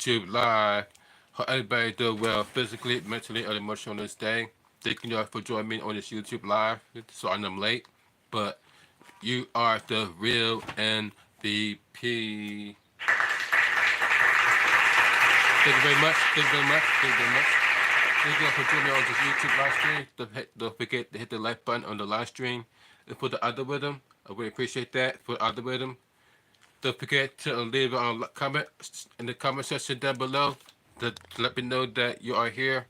YouTube Live. Hope everybody doing well physically, mentally, or emotionally on this day. Thank you all for joining me on this YouTube Live. Sorry I'm late, but you are the real MVP. Thank you very much. Thank you very much. Thank you very much. Thank you all for joining me on this YouTube live stream. Don't forget to hit the like button on the live stream and for the algorithm. I really appreciate that for the algorithm. Don't forget to leave a comment in the comment section down below to let me know that you are here.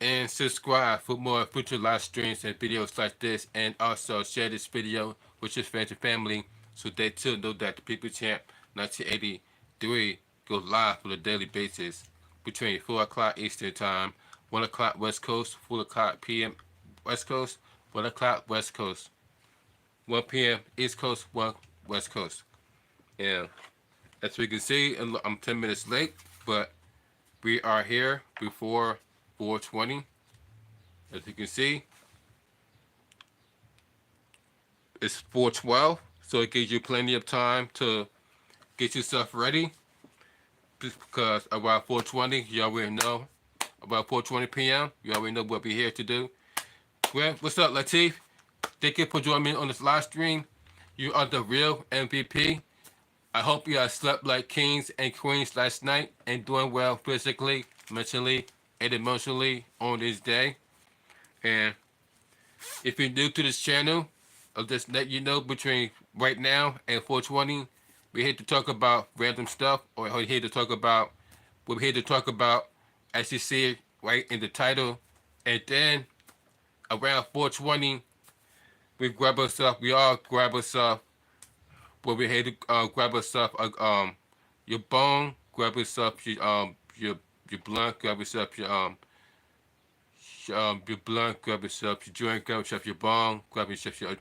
And subscribe for more future live streams and videos like this. And also share this video with your friends and family so they too know that the People Champ 1983 goes live on a daily basis between 4 o'clock Eastern Time, 1 o'clock West Coast, 4 o'clock p.m. West Coast, 1 o'clock West Coast, 1 p.m. East Coast, 1 West Coast. And as we can see, I'm 10 minutes late, but we are here before 4:20. As you can see, it's 4:12, so it gives you plenty of time to get yourself ready. Because around 4:20, you already know. About 4:20 p.m., you already know what we're here to do. Well, what's up, Latif? Thank you for joining me on this live stream. You are the real MVP. I hope you have slept like kings and queens last night and doing well physically, mentally, and emotionally on this day. And if you're new to this channel, I'll just let you know between right now and 4:20, we're here to talk about random stuff, or we're here to talk about what we're here to talk about, as you see it right in the title. And then around 4:20, we all grab ourselves, where we're here to grab ourselves, your bone, grab yourself your blunt, grab yourself your blunt, grab yourself your joint, grab yourself your bong, grab yourself your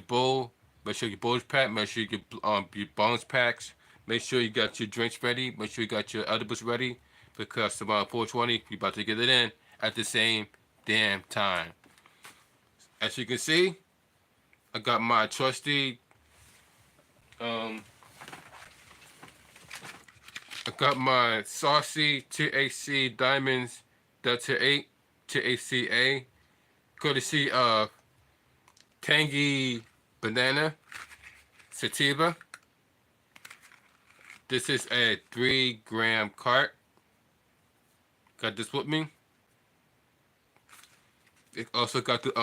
bowl. Make sure your bowl's packed. Make sure your bones packed. Make sure you got your drinks ready. Make sure you got your edibles ready, because around 4:20 we about to get it in at the same damn time. As you can see, I got my trusty I got my saucy THC Diamonds Delta 8 THCA, courtesy of Tangy Banana Sativa. This is a 3-gram cart. Got this with me. It also got the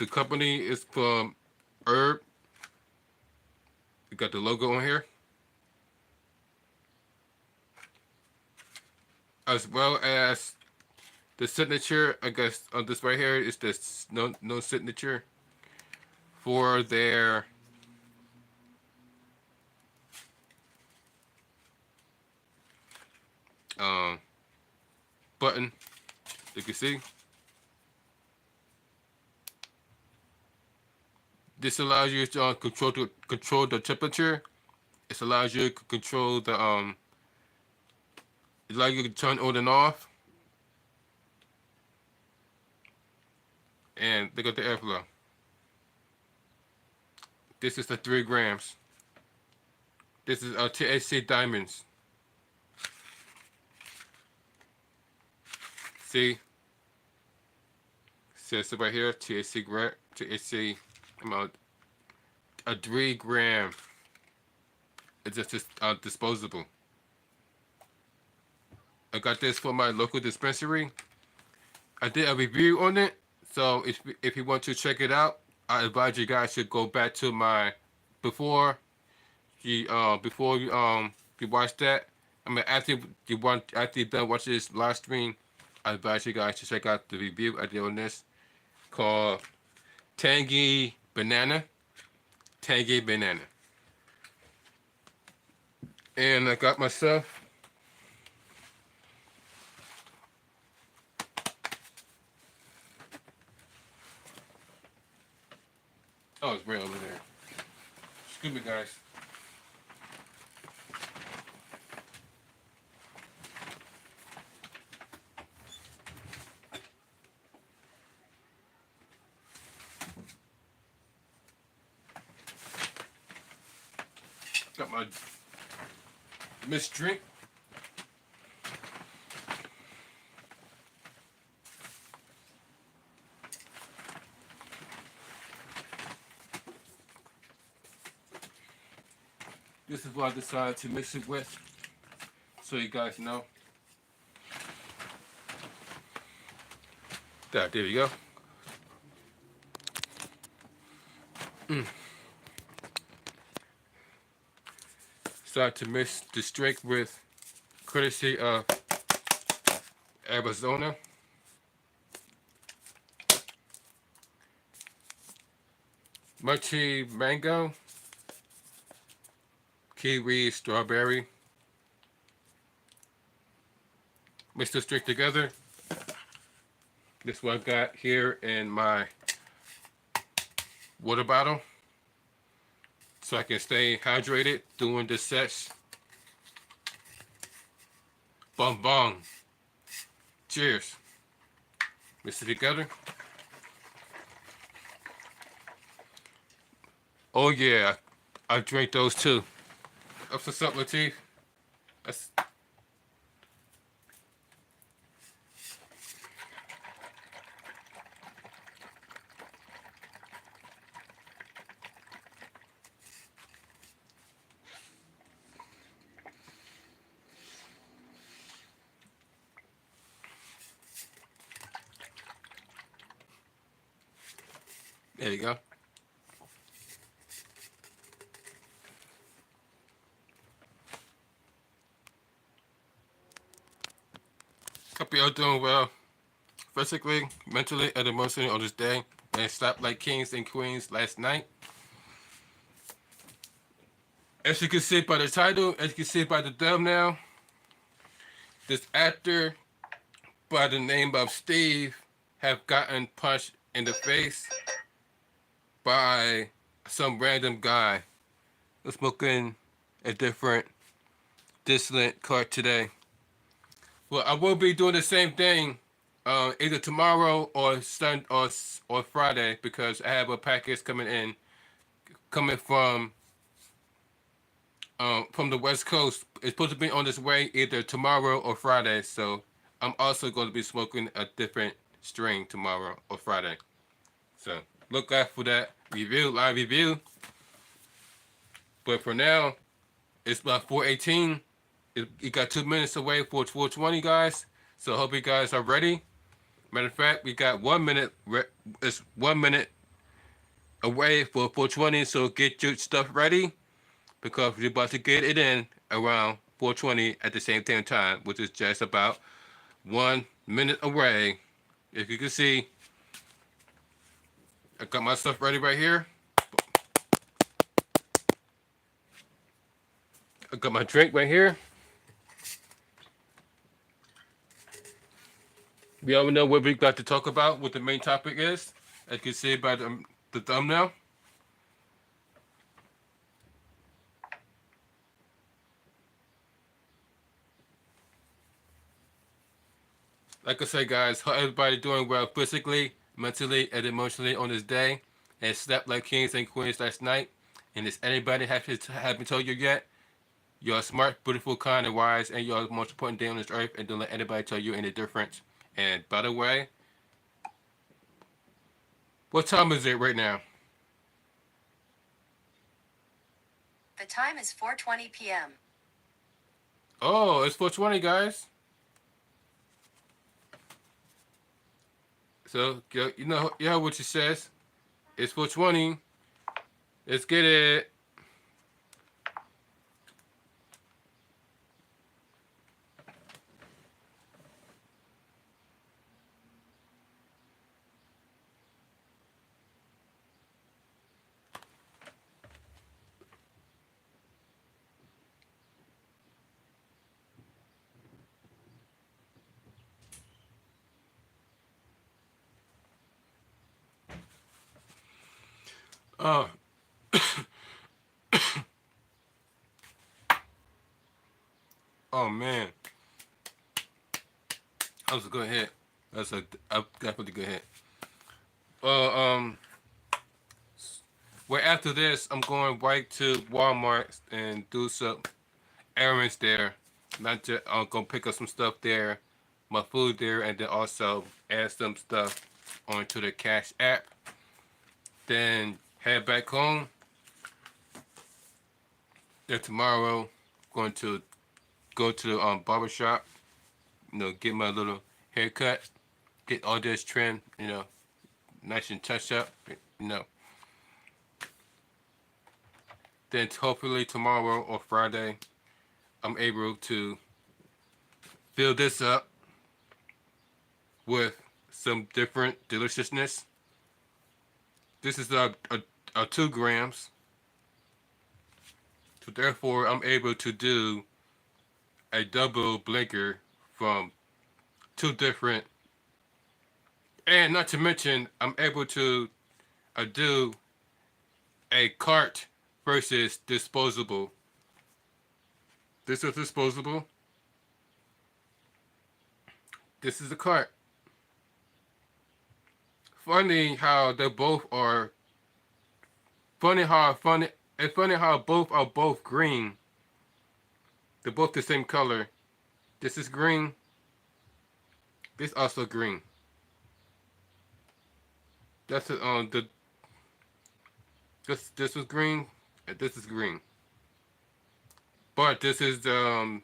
company is from Herb. It got the logo on here, as well as the signature. I guess on this right here is this no signature for their button. You can see this allows you to control the temperature. It allows you to control the it allows you to turn on and off. And they got the airflow. This is the 3 grams. This is THC Diamonds. See? Says it right here, THC amount, a 3 gram. It's just disposable. I got this from my local dispensary. I did a review on it, so if you want to check it out, I advise you guys to go back to my before you watch that. I mean, after you're done watching this live stream, I advise you guys to check out the review I did on this, called Tangy Banana. Tangy Banana. And I got myself oh, it's right over there. Excuse me, guys. Got my mixed drink this is what I decided to mix it with, so you guys know. There you go. Start to mix this drink with courtesy of Arizona. Mochi mango, kiwi, strawberry. Mix this drink together. This is what I got here in my water bottle, so I can stay hydrated during the sets. Bong bong. Cheers. Mix it together. Oh yeah, I drink those too. What's up, Latif? That's... There you go. Hope y'all doing well, physically, mentally, and emotionally on this day, and slept like kings and queens last night. As you can see by the title, as you can see by the thumbnail, this actor by the name of Steve have gotten punched in the face by some random guy who's smoking a different distillate cart today. Well, I will be doing the same thing either tomorrow or or Friday, because I have a package coming from the West Coast. It's supposed to be on its way either tomorrow or Friday, so I'm also going to be smoking a different strain tomorrow or Friday. So look out for that live review. But for now, it's about 4:18. It got 2 minutes away for 4:20, guys. So I hope you guys are ready. Matter of fact, we got 1 minute. It's 1 minute away for 4:20. So get your stuff ready, because we're about to get it in around 4:20 at the same time, which is just about 1 minute away. If you can see, I got my stuff ready right here. I got my drink right here. We all know what we got to talk about, what the main topic is, as you can see by the thumbnail. Like I said, guys, hope everybody doing well physically, mentally, and emotionally on this day, and slept like kings and queens last night. And if anybody haven't told you yet, you're smart, beautiful, kind, and wise, and you're the most important thing on this earth, and don't let anybody tell you any difference. And by the way, what time is it right now? The time is 4:20 p.m. Oh, it's 4:20, guys. So, you know what she says. It's 4:20. Let's get it. Oh. Oh man. That was a good hit. That's a definitely good hit. Well, well, after this, I'm going right to Walmart and do some errands there. Not just I'm gonna pick up some stuff there, my food there, and then also add some stuff onto the Cash app. Then head back home. Then tomorrow, going to go to the barber shop. Get my little haircut, get all this trimmed. Nice and touched up. You know. Then hopefully tomorrow or Friday, I'm able to fill this up with some different deliciousness. This is a 2 grams. So therefore, I'm able to do a double blinker from two different, and not to mention, I'm able to do a cart versus disposable. This is disposable. This is a cart. Funny how they both are. Funny how funny. It's funny how both are both green. They're both the same color. This is green. This also green. That's the this was green, and this is green. But this is a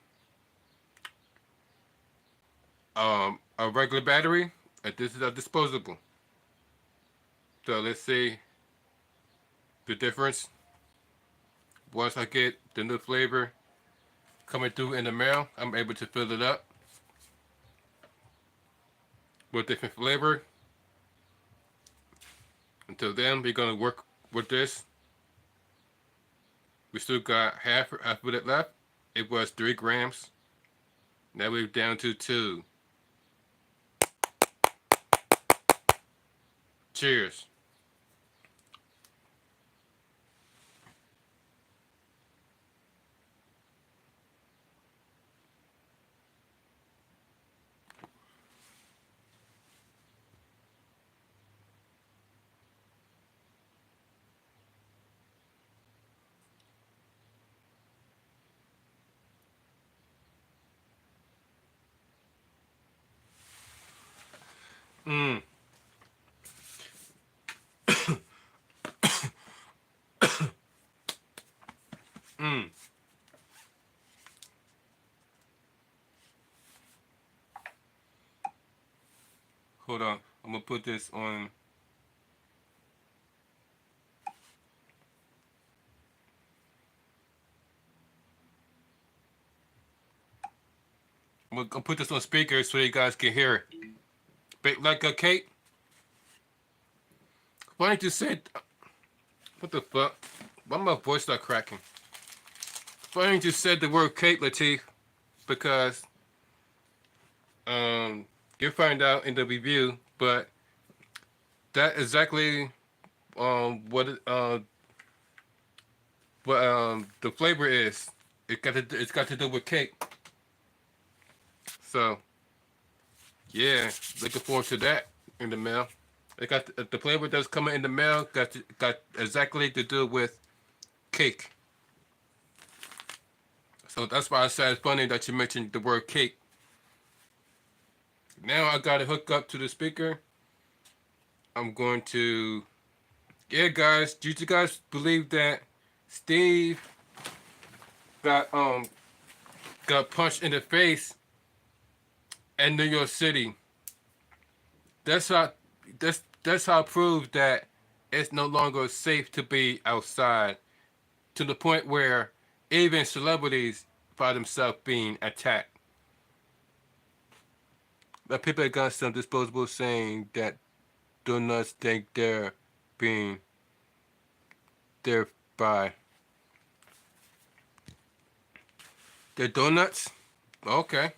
regular battery, and this is a disposable. So let's see the difference. Once I get the new flavor coming through in the mail, I'm able to fill it up with different flavor. Until then, we're gonna work with this. We still got half of it left. It was 3 grams. Now we're down to 2. Cheers. Mmm. Mmm. Hold on. I'm gonna put this on. I'm gonna put this on speaker so you guys can hear it. Bake like a cake. Why didn't you say? What the fuck? Why my voice start cracking? Why didn't you say the word cake, Latif? Because you'll find out in the review. But that exactly what the flavor is. It's got to do with cake. So yeah, looking forward to that in the mail. It got the flavor that's coming in the mail got exactly to do with cake. So that's why I said it's funny that you mentioned the word cake. Now I got it hooked up to the speaker. I'm going to, yeah, guys. Did you guys believe that Steve got punched in the face in New York City? That's how that's how it proves that it's no longer safe to be outside. To the point where even celebrities find themselves being attacked. But people got some disposable saying that do not think they're being thereby. They're donuts? Okay.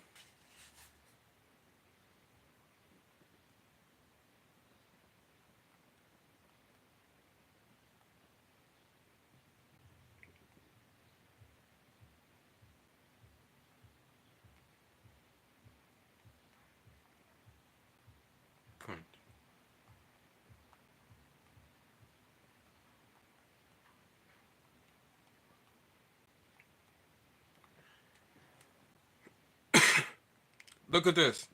Look at this.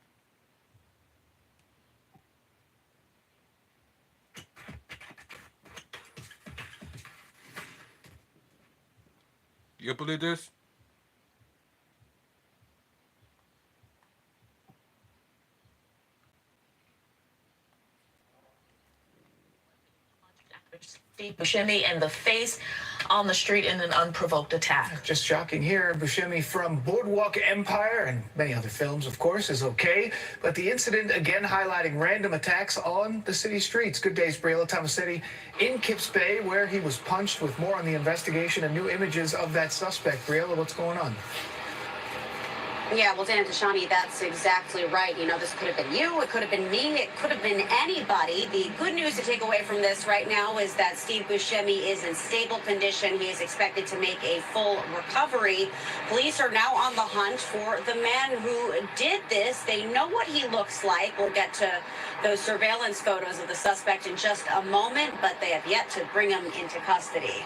believe this? Steve Buscemi in the face on the street in an unprovoked attack. Just shocking here. Buscemi from Boardwalk Empire and many other films, of course, is okay. But the incident again highlighting random attacks on the city streets. Good days, Briella Tomasetti in Kips Bay, where he was punched. With more on the investigation and new images of that suspect. Briella, what's going on? Yeah, well, Dan Tashani, that's exactly right. You know, this could have been you, it could have been me, it could have been anybody. The good news to take away from this right now is that Steve Buscemi is in stable condition. He is expected to make a full recovery. Police are now on the hunt for the man who did this. They know what he looks like. We'll get to those surveillance photos of the suspect in just a moment, but they have yet to bring him into custody.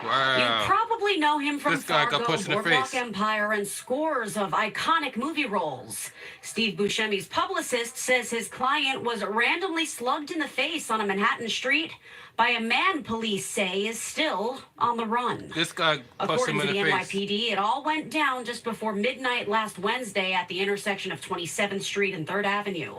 Wow. You probably know him from This guy got Fargo, punched in the Boardwalk face. Empire, and scores of iconic movie roles. Steve Buscemi's publicist says his client was randomly slugged in the face on a Manhattan street by a man police say is still on the run. This guy punched him According to in the the face. NYPD, it all went down just before midnight last Wednesday at the intersection of 27th Street and 3rd Avenue.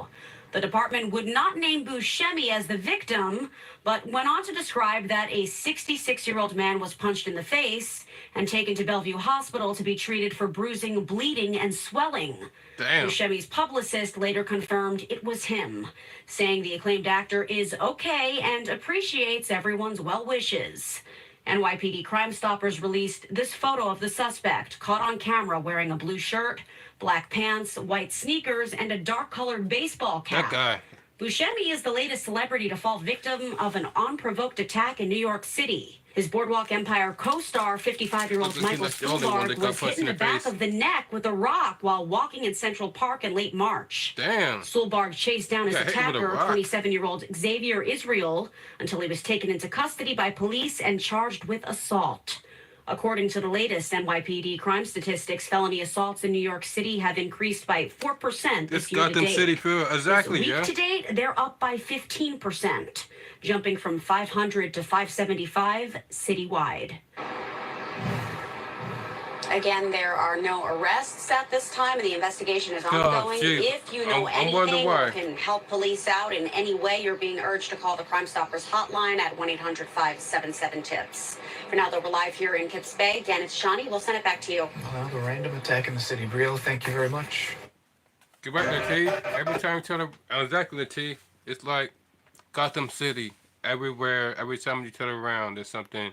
The department would not name Buscemi as the victim, but went on to describe that a 66-year-old man was punched in the face and taken to Bellevue Hospital to be treated for bruising, bleeding, and swelling. Damn. Buscemi's publicist later confirmed it was him, saying the acclaimed actor is okay and appreciates everyone's well wishes. NYPD Crime Stoppers released this photo of the suspect, caught on camera wearing a blue shirt, black pants, white sneakers, and a dark-colored baseball cap. That guy. Buscemi is the latest celebrity to fall victim of an unprovoked attack in New York City. His Boardwalk Empire co-star, 55-year-old Listen, Michael that's the only one Stuhlbarg, that got was hit punched in in the the back face. of the neck with a rock while walking in Central Park in late March. Damn. Stuhlbarg chased down his Got hit with a attacker, rock. 27-year-old Xavier Israel, until he was taken into custody by police and charged with assault. According to the latest NYPD crime statistics, felony assaults in New York City have increased by 4% This this year to Gotham date. City feel exactly, Week yeah. to date, they're up by 15%, jumping from 500 to 575 citywide. Again, there are no arrests at this time, and the investigation is ongoing. gee. If you know I'm wondering anything why. or can help police out in any way, you're being urged to call the Crime Stoppers hotline at 1-800-577-TIPS. For now, though, we're live here in Kips Bay. Dan, it's Shawnee. We'll send it back to you. Well, the random attack in the city. Briella, thank you very much. Get back there, T. Every time you turn exactly, T. It's like Gotham City. Everywhere, every time you turn around, there's something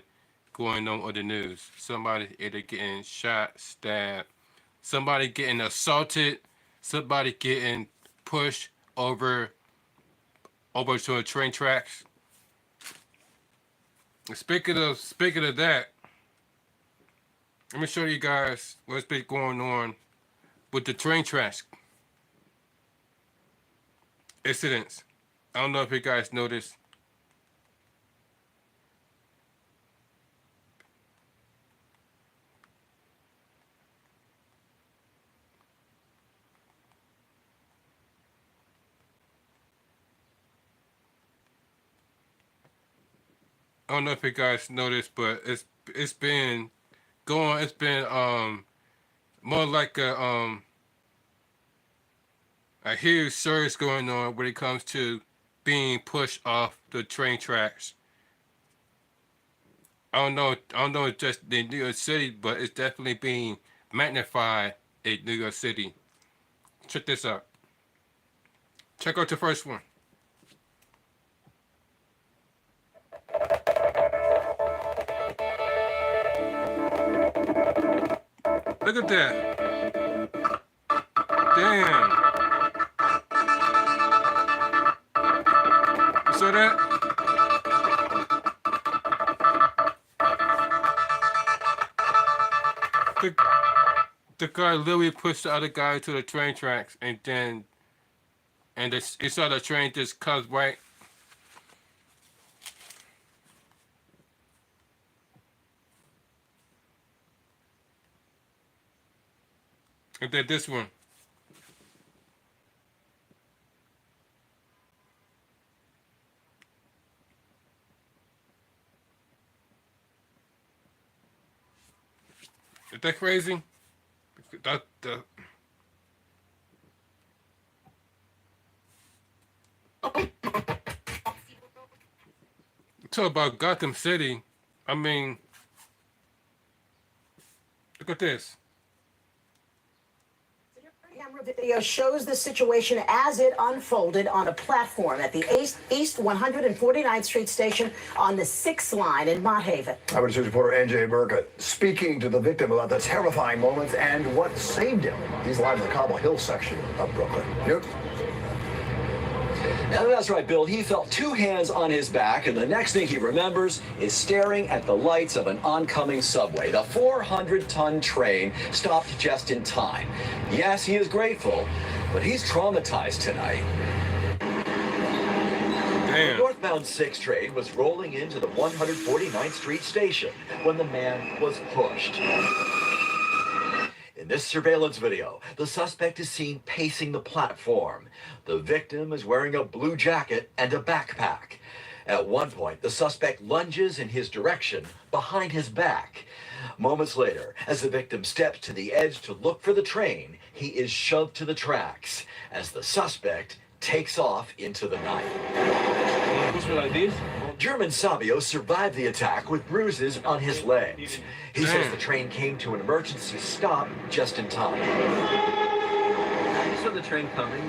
going on the news. Somebody either getting shot, stabbed, somebody getting assaulted, somebody getting pushed over to a train tracks. Speaking of that, let me show you guys what's been going on with the train tracks incidents. I don't know if you guys noticed. I don't know if you guys noticed, but it's been going. It's been more like a huge surge going on when it comes to being pushed off the train tracks. I don't know it's just in New York City, but it's definitely being magnified in New York City. Check this out. Check out the first one. Look at that. Damn. You saw that? The guy literally pushed the other guy to the train tracks, and you saw the train just comes right. And then this one. that crazy? That talk about Gotham City. I mean, look at this. Camera video shows the situation as it unfolded on a platform at the East 149th Street station on the 6th line in Mott Haven. Eyewitness News reporter NJ Burkett speaking to the victim about the terrifying moments and what saved him. He's live in the Cobble Hill section of Brooklyn. Newt? That's right, Bill. He felt two hands on his back, and the next thing he remembers is staring at the lights of an oncoming subway. The 400-ton train stopped just in time. Yes, he is grateful, but he's traumatized tonight. Damn. The northbound 6 train was rolling into the 149th Street station when the man was pushed. In this surveillance video, the suspect is seen pacing the platform. The victim is wearing a blue jacket and a backpack. At one point, the suspect lunges in his direction behind his back. Moments later, as the victim steps to the edge to look for the train, he is shoved to the tracks as the suspect takes off into the night. Push me like this. German Sabio survived the attack with bruises on his legs. He says the train came to an emergency stop just in time. You saw the train coming?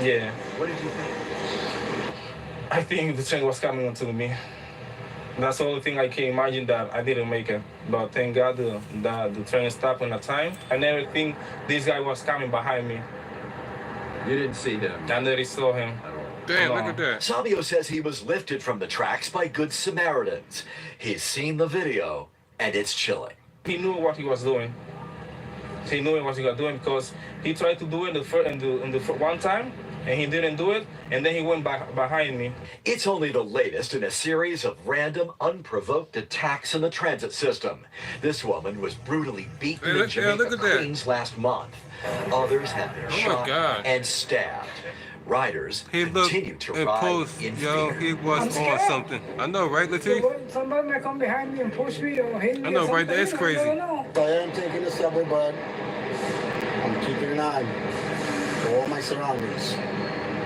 Yeah. What did you think? I think the train was coming onto me. That's the only thing I can imagine, that I didn't make it. But thank God the train stopped in a time. I never think this guy was coming behind me. You didn't see him? I never saw him. Damn, look at that. Sabio says he was lifted from the tracks by good Samaritans. He's seen the video, and it's chilling. He knew what he was doing. He knew what he was doing because he tried to do it in the one time, and he didn't do it, and then he went back behind me. It's only the latest in a series of random, unprovoked attacks in the transit system. This woman was brutally beaten Hey, in look Jamaica, at that. Queens last month. Others have been Oh my shot God. and stabbed. Riders He looked continue to and ride post, in yo, fear. he was on something. I know, right, Latif? Somebody might come behind me and push me or hit me. I know, or right? That's something. crazy. I don't know. I am taking the subway, but I'm keeping an eye on all my surroundings.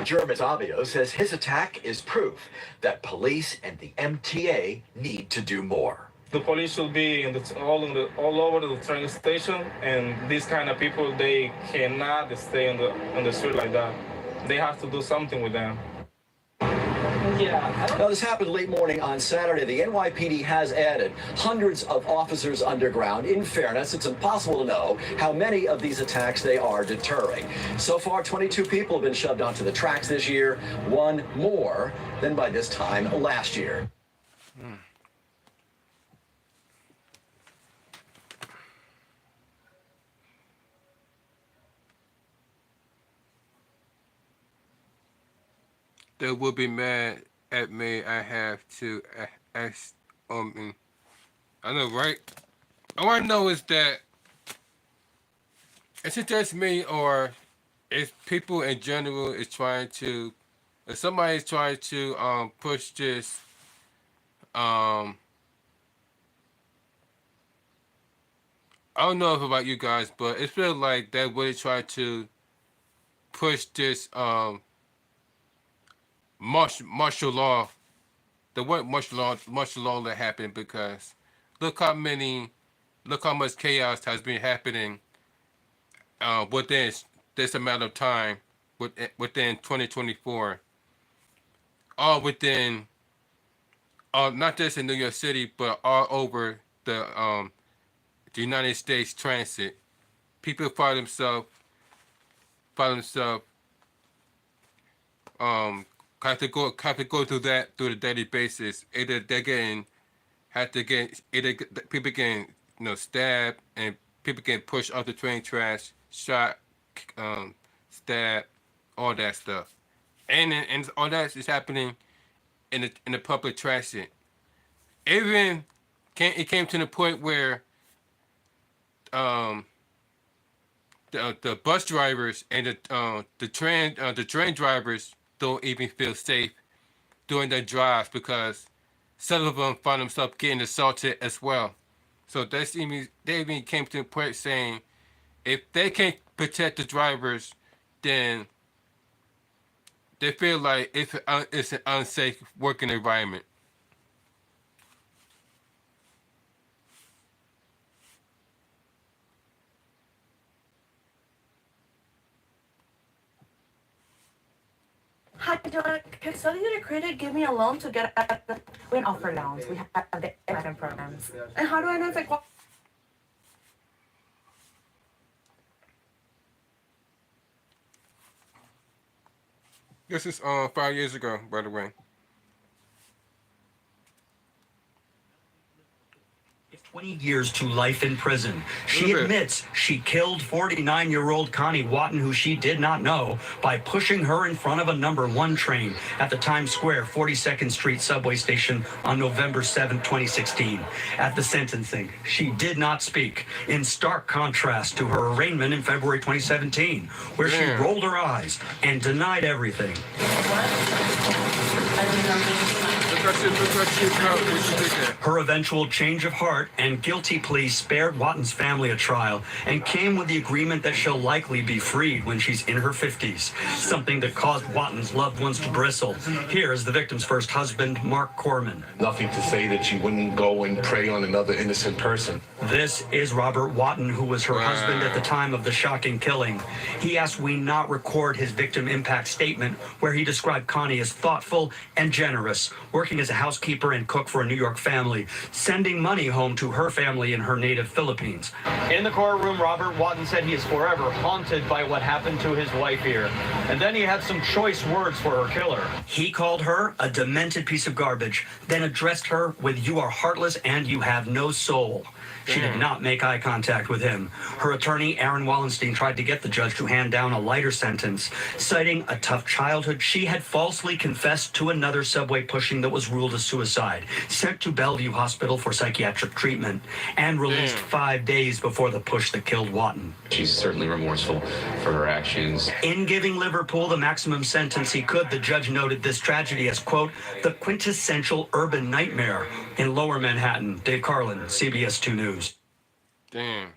German Sabio says his attack is proof that police and the MTA need to do more. The police should be all over the train station, and these kind of people, they cannot stay on the street like that. They have to do something with them. Now, this happened late morning on Saturday. The NYPD has added hundreds of officers underground. In fairness, it's impossible to know how many of these attacks they are deterring. So far, 22 people have been shoved onto the tracks this year, one more than by this time last year. They will be mad at me. I have to ask me. I know, right? All I know is that it's just me, or it's people in general is trying to. If somebody's trying to push this I don't know about you guys, but it feels like they really try to push this martial law, the word martial law that happened, because look how much chaos has been happening within this amount of time, within 2024, all within not just in New York City, but all over the United States transit. People find themselves have to go through the daily basis. Either people getting stabbed, and people getting pushed off the train tracks, shot, stabbed, all that stuff, and all that is happening in the public transit. Even it came to the point where the bus drivers and the train drivers don't even feel safe during their drives, because some of them find themselves getting assaulted as well. So they even came to the point saying, if they can't protect the drivers, then they feel like it's an unsafe working environment. Hi, can Cellular Credit give me a loan to get out of We don't offer loans. We have the investment programs. And how do I know if it qualifies? This is 5 years ago, by the way. 20 years to life in prison. She admits she killed 49-year-old Connie Watton, who she did not know, by pushing her in front of a number 1 train at the Times Square 42nd Street subway station on November 7, 2016. At the sentencing, she did not speak, in stark contrast to her arraignment in February 2017, where she rolled her eyes and denied everything. Her eventual change of heart and guilty plea spared Watton's family a trial and came with the agreement that she'll likely be freed when she's in her 50s, something that caused Watton's loved ones to bristle. Here is the victim's first husband, Mark Corman. Nothing to say that you wouldn't go and prey on another innocent person. This is Robert Watton, who was her husband at the time of the shocking killing. He asked we not record his victim impact statement, where he described Connie as thoughtful and generous, working as a housekeeper and cook for a New York family, sending money home to her family in her native Philippines. In the courtroom, Robert Watton said he is forever haunted by what happened to his wife here. And then he had some choice words for her killer. He called her a demented piece of garbage, then addressed her with "You are heartless and you have no soul." She did not make eye contact with him. Her attorney, Aaron Wallenstein, tried to get the judge to hand down a lighter sentence, citing a tough childhood. She had falsely confessed to another subway pushing that was ruled a suicide, sent to Bellevue Hospital for psychiatric treatment, and released 5 days before the push that killed Watton. She's certainly remorseful for her actions. In giving Liverpool the maximum sentence he could, the judge noted this tragedy as, quote, the quintessential urban nightmare in Lower Manhattan. Dave Carlin, CBS 2 News. Damn.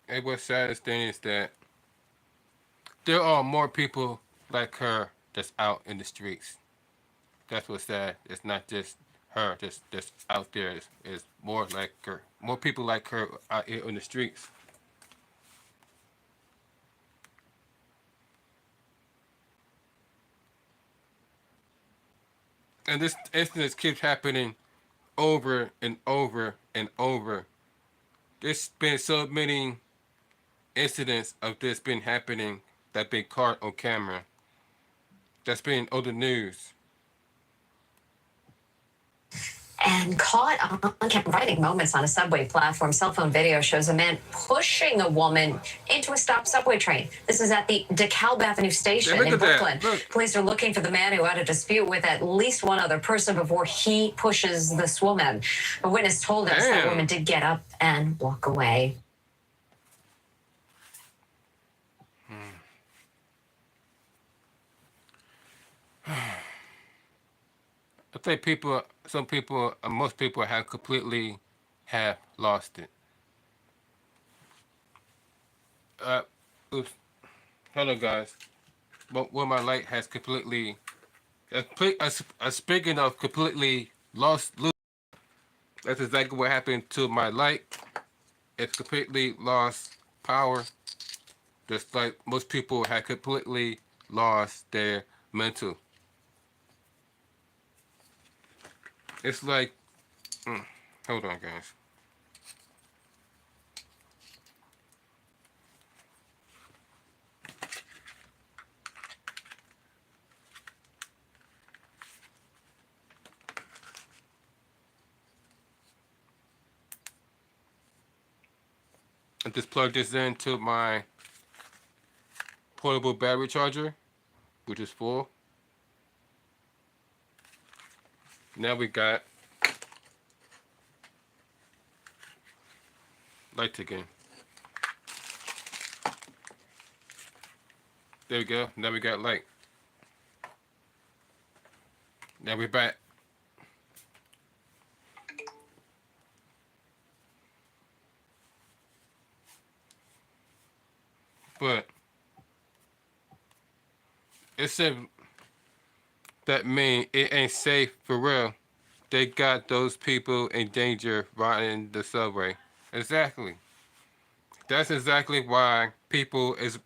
And what's saddest thing is that there are more people like her that's out in the streets. That's what's sad. It's not just her that's out there. It's more like her. More people like her out here in the streets. And this incident keeps happening over and over and over. There's been so many incidents of this been happening that been caught on camera. That's been on the news. And caught on camera writing moments on a subway platform. Cell phone video shows a man pushing a woman into a stopped subway train. This is at the DeKalb Avenue station in Brooklyn. Police are looking for the man who had a dispute with at least one other person before he pushes this woman. A witness told us that woman did get up and walk away. I think most people have completely lost it. Oops. Hello, guys. But when my light has completely, speaking of completely lost, that's exactly what happened to my light. It's completely lost power. Just like most people have completely lost their mental. It's like, hold on, guys. I just plugged this into my portable battery charger, which is full. Now we got lights again. There we go. Now we got light. Now we're back. But it said that mean it ain't safe for real. They got those people in danger riding the subway. Exactly. That's exactly why people is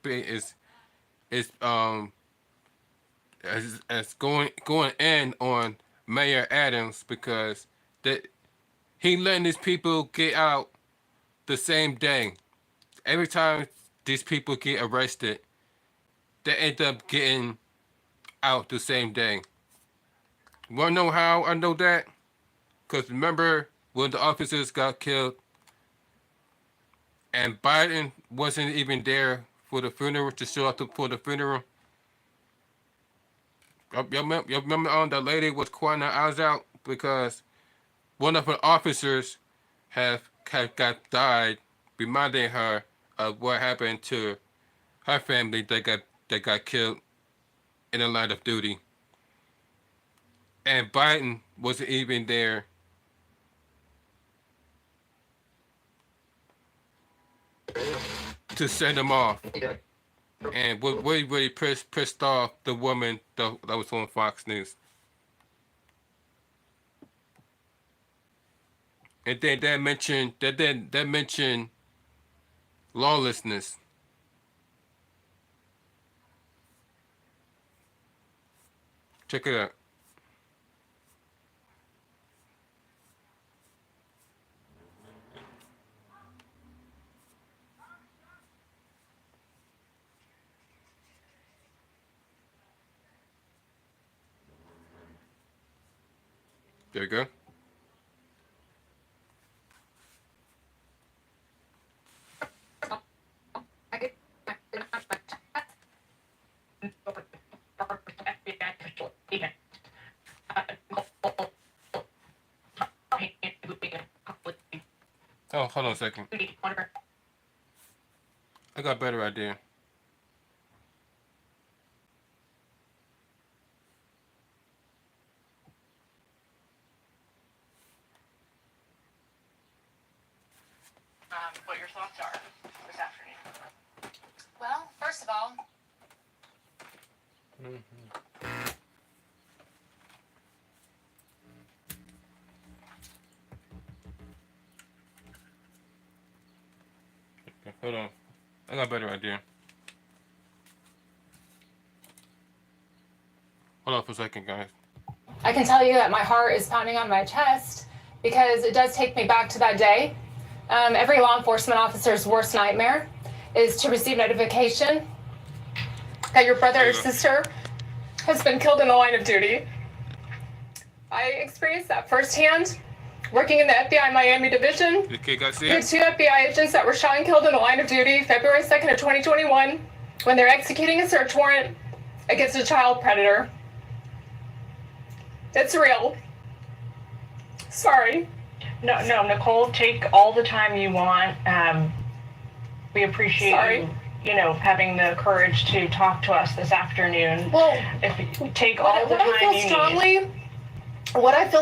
going in on Mayor Adams, because that he letting these people get out the same day. Every time these people get arrested, they end up getting out the same day. Wanna know how I know that? Because remember when the officers got killed and Biden wasn't even there for the funeral, to show up for the funeral? Y'all remember that lady was crying her eyes out because one of her officers have got died, reminding her of what happened to her family that got killed in the line of duty. And Biden wasn't even there to send him off. And what really pissed off the woman that was on Fox News. And then that mentioned lawlessness. Check it out. There you go. Oh, hold on a second. I got a better idea. What your thoughts are this afternoon? Well, first of all, Okay, hold on. I got a better idea. Hold on for a second, guys. I can tell you that my heart is pounding on my chest because it does take me back to that day. Every law enforcement officer's worst nightmare is to receive notification that your brother or sister has been killed in the line of duty. I experienced that firsthand working in the FBI Miami division. The kid got We had sick? 2 FBI agents that were shot and killed in the line of duty February 2nd of 2021 when they're executing a search warrant against a child predator. It's real. Sorry. no, Nicole, take all the time you want. We appreciate Sorry. you having the courage to talk to us this afternoon. Well, If you take all the what I time feel you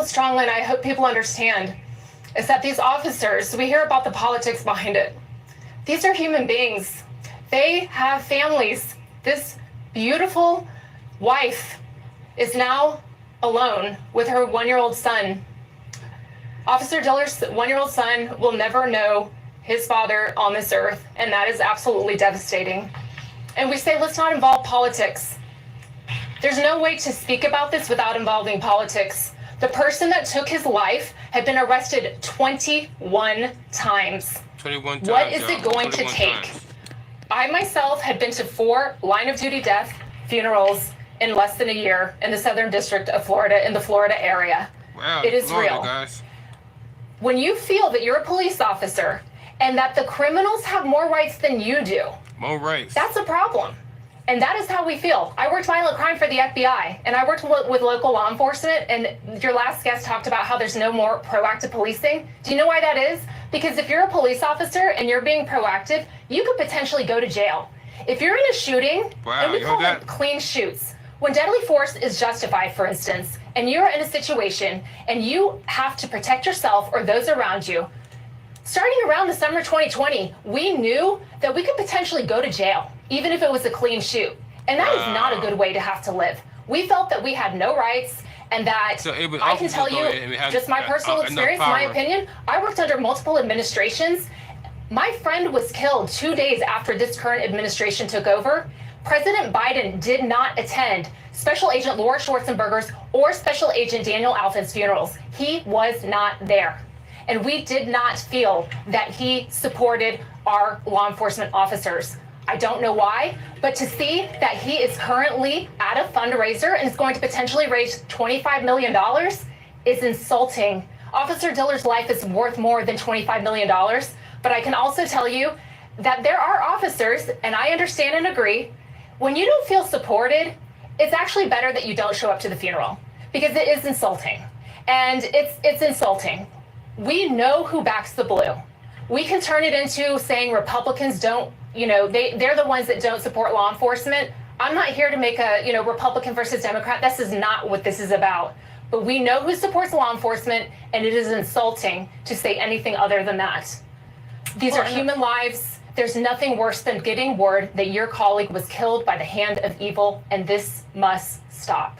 strongly, and I hope people understand, is that these officers, we hear about the politics behind it. These are human beings. They have families. This beautiful wife is now alone with her 1-year-old son. Officer Diller's 1-year-old son will never know his father on this earth, and that is absolutely devastating. And we say, let's not involve politics. There's no way to speak about this without involving politics. The person that took his life had been arrested 21 times. 21 times. What is it y'all. going to 21 take? times. I myself had been to 4 line of duty death funerals in less than a year in the Southern District of Florida, in the Florida area. Wow, It is Florida, real. guys. When you feel that you're a police officer and that the criminals have more rights than you do, More rights. that's a problem. And that is how we feel. I worked violent crime for the FBI, and I worked with local law enforcement, and your last guest talked about how there's no more proactive policing. Do you know why that is? Because if you're a police officer and you're being proactive, you could potentially go to jail. If you're in a shooting, Wow, and we you call heard it that? clean shoots, when deadly force is justified, for instance, and you're in a situation and you have to protect yourself or those around you, Starting around the summer 2020, we knew that we could potentially go to jail, even if it was a clean shoot. And that is not a good way to have to live. We felt that we had no rights and that I can tell you, just my personal experience, my opinion, I worked under multiple administrations. My friend was killed 2 days after this current administration took over. President Biden did not attend Special Agent Laura Schwarzenberger's or Special Agent Daniel Alford's funerals. He was not there. And we did not feel that he supported our law enforcement officers. I don't know why, but to see that he is currently at a fundraiser and is going to potentially raise $25 million is insulting. Officer Diller's life is worth more than $25 million, but I can also tell you that there are officers, and I understand and agree, when you don't feel supported, it's actually better that you don't show up to the funeral because it is insulting. And it's insulting. We know who backs the blue. We can turn it into saying Republicans don't, they're the ones that don't support law enforcement. I'm not here to make a, Republican versus Democrat. This is not what this is about. But we know who supports law enforcement, and it is insulting to say anything other than that. These are human lives. There's nothing worse than getting word that your colleague was killed by the hand of evil, and this must stop.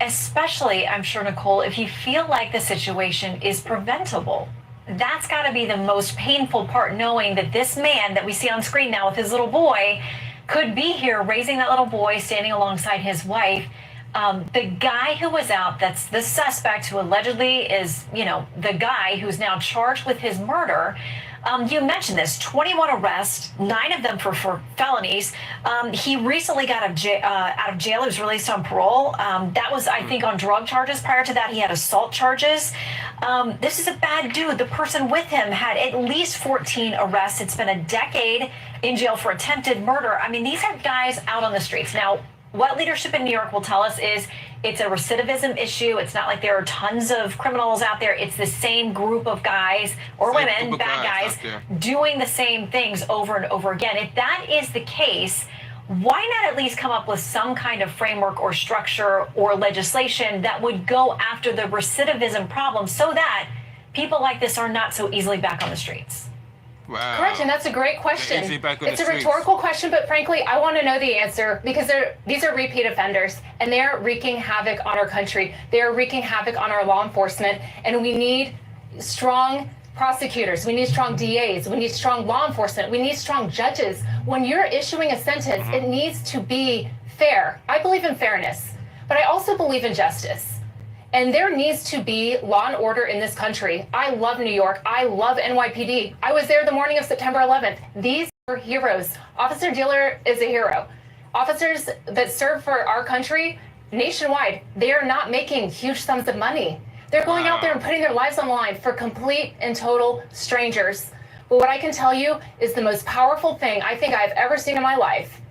Especially, I'm sure, Nicole, if you feel like the situation is preventable. That's got to be the most painful part, knowing that this man that we see on screen now with his little boy could be here raising that little boy, standing alongside his wife. The guy who was out, that's the suspect who allegedly is, the guy who's now charged with his murder. You mentioned this, 21 arrests, 9 of them for felonies. He recently got out of jail. He was released on parole. That was, I think, on drug charges. Prior to that, he had assault charges. This is a bad dude. The person with him had at least 14 arrests. It's been a decade in jail for attempted murder. I mean, these are guys out on the streets. Now, what leadership in New York will tell us is it's a recidivism issue. It's not like there are tons of criminals out there. It's the same group of guys or women, bad guys, doing the same things over and over again. If that is the case, why not at least come up with some kind of framework or structure or legislation that would go after the recidivism problem so that people like this are not so easily back on the streets? Wow. Correct, and that's a great question. It's a rhetorical question, but frankly, I want to know the answer because these are repeat offenders, and they're wreaking havoc on our country. They are wreaking havoc on our law enforcement, and we need strong prosecutors. We need strong DAs. We need strong law enforcement. We need strong judges. When you're issuing a sentence, it needs to be fair. I believe in fairness, but I also believe in justice. And there needs to be law and order in this country. I love New York. I love NYPD. I was there the morning of September 11th. These are heroes. Officer Diller is a hero. Officers that serve for our country nationwide, they are not making huge sums of money. They're going out there and putting their lives on the line for complete and total strangers. But what I can tell you is the most powerful thing I think I've ever seen in my life,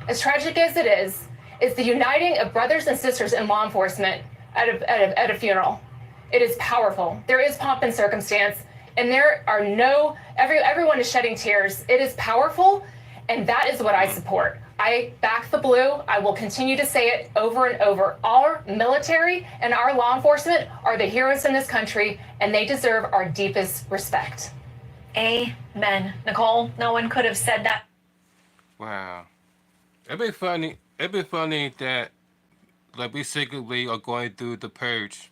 as tragic as it is the uniting of brothers and sisters in law enforcement at a funeral. It is powerful. There is pomp and circumstance, and there are everyone is shedding tears. It is powerful, and that is what I support. I back the blue. I will continue to say it over and over. Our military and our law enforcement are the heroes in this country, and they deserve our deepest respect. Amen. Nicole, no one could have said that. Wow. It'd be funny that like we secretly are going through the purge.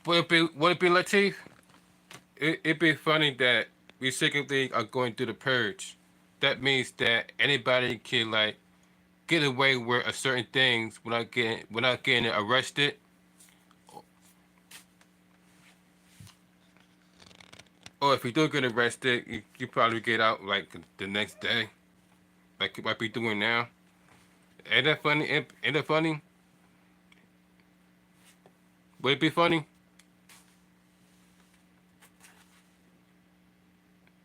Would it be Latif? It'd be funny that we secretly are going through the purge. That means that anybody can like get away with a certain things without getting arrested. Or if you do get arrested, you probably get out like the next day, like you might be doing now. Ain't that funny? Ain't that funny? Would it be funny?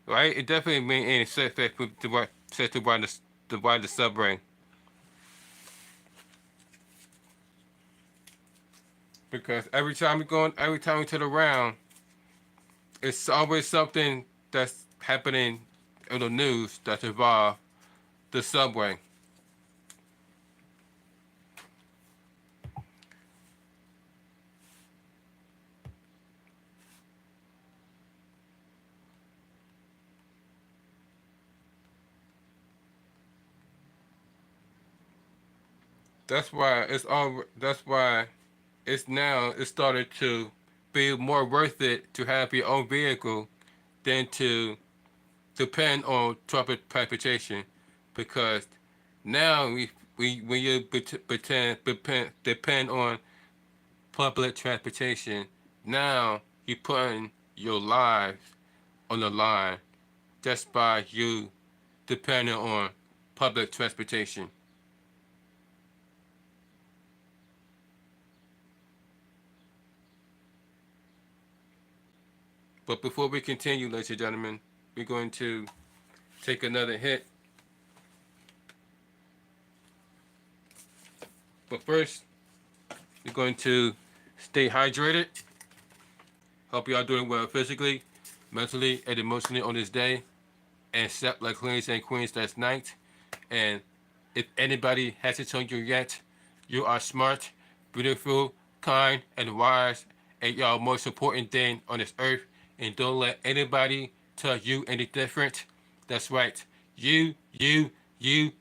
Right? It definitely made any sense to ride the subway. Because every time we turn around, it's always something that's happening in the news that's involved the subway. That's why it's all. That's why it's now. It started to be more worth it to have your own vehicle than to depend on public transportation, because now we when you depend on public transportation, now you putting your lives on the line just by you depending on public transportation. But before we continue, ladies and gentlemen, we're going to take another hit. But first, we're going to stay hydrated. Hope y'all doing well physically, mentally, and emotionally on this day. And slept like queens and queens last night. And if anybody hasn't told you yet, you are smart, beautiful, kind, and wise, and y'all most important thing on this earth. And don't let anybody tell you any different. That's right. You, and you.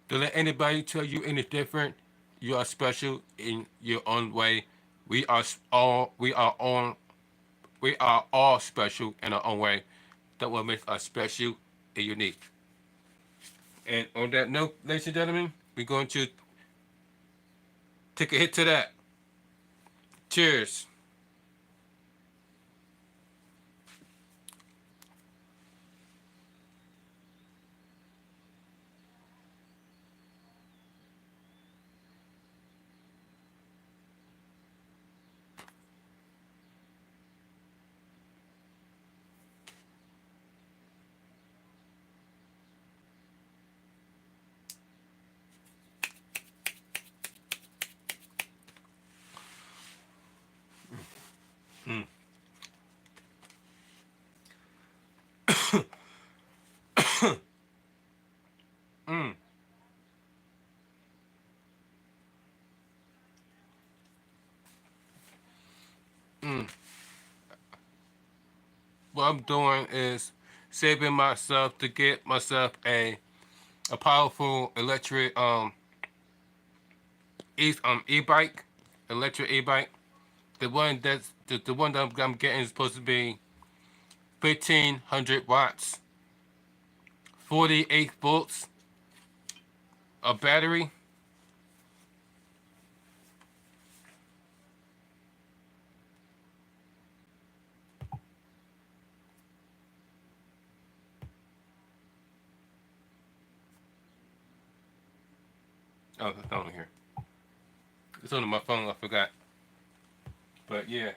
Don't let anybody tell you any different. You are special in your own way. We are all special in our own way. That what makes us special and unique. And on that note, ladies and gentlemen, we're going to take a hit to that. Cheers. Mm. mm. Mm. What I'm doing is saving myself to get myself a powerful electric e-bike, electric e-bike. The one that I'm getting is supposed to be 1,500 watts, 48 volts, a battery. Oh, it's not on here. It's on my phone. I forgot. But yeah.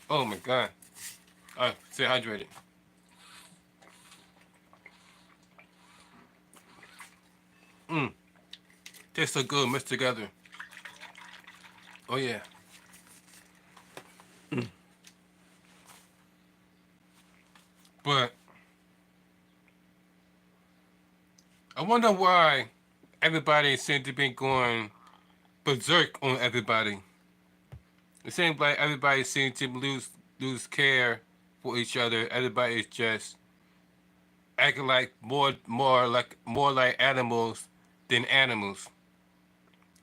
Oh my God. Stay hydrated. Tastes so good mixed together. Oh yeah. But I wonder why everybody seems to be going berserk on everybody. It seems like everybody seems to lose care for each other. Everybody is just acting like more like animals than animals,